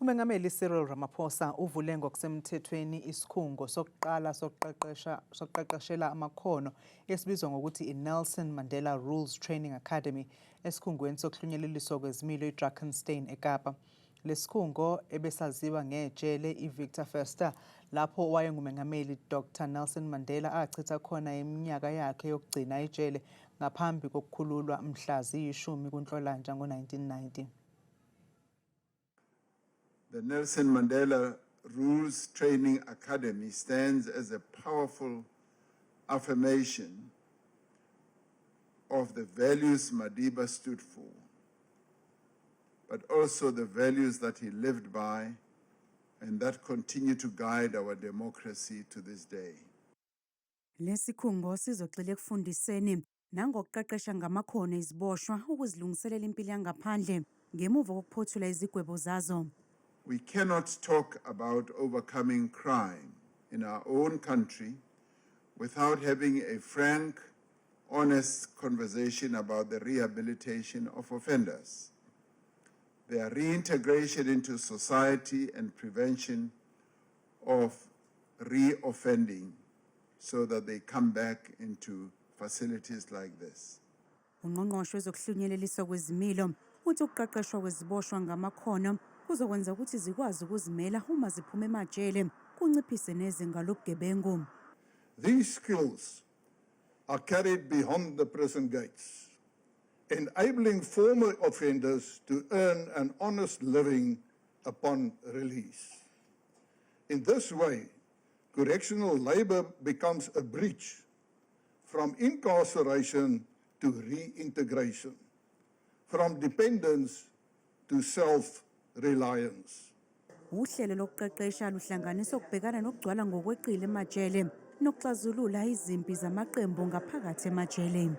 Umengameli Cyril Ramaphosa uvule ngokusemthethweni isikhungo sokuqala sokuqeqeshela amakhono esibizwa ngokuthi iNelson Mandela Rules Training Academy esikhungweni sokuhlunyeleliswa kwezimilo eDrakensberg eKapa. Lesikhungo ebesaziwa ngejele iVictor Verster lapho wayengumengameli Dr. Nelson Mandela achitha khona iminyaka yakhe yokugcina ejele ngaphambi kokukhululwa mhla ziyishumi kuNhlolanja ngo-1990. The Nelson Mandela Rules Training Academy stands as a powerful affirmation of the values Madiba stood for, but also the values that he lived by and that continue to guide our democracy to this day. Lesikhungo sizogxile ekufundiseni nangokuqeqesha ngamakhono eziboshwa ukuzilungiselela impilo yangaphandle ngemuva kokuphothula izigwebo zazo. We cannot talk about overcoming crime in our own country without having a frank, honest conversation about the rehabilitation of offenders, their reintegration into society and prevention of re-offending so that they come back into facilities like this. Ungqongqoshe wezokuhlunyeleliswa kwezimilo uthi ukuqeqeshwa kweziboshwa ngamakhono kuzokwenza ukuthi zikwazi ukuzimela uma ziphuma emajele kunciphise nezinga lobugebengu. These skills are carried beyond the prison gates, enabling former offenders to earn an honest living upon release. In this way, correctional labor becomes a bridge from incarceration to reintegration, from dependence to self-reliance. Uhlelo lokuqeqesha luhlanganisa ukubhekana nokugcwala ngokweqile emajele nokuxazulula izimpi zamaqembu ngaphakathi emajele.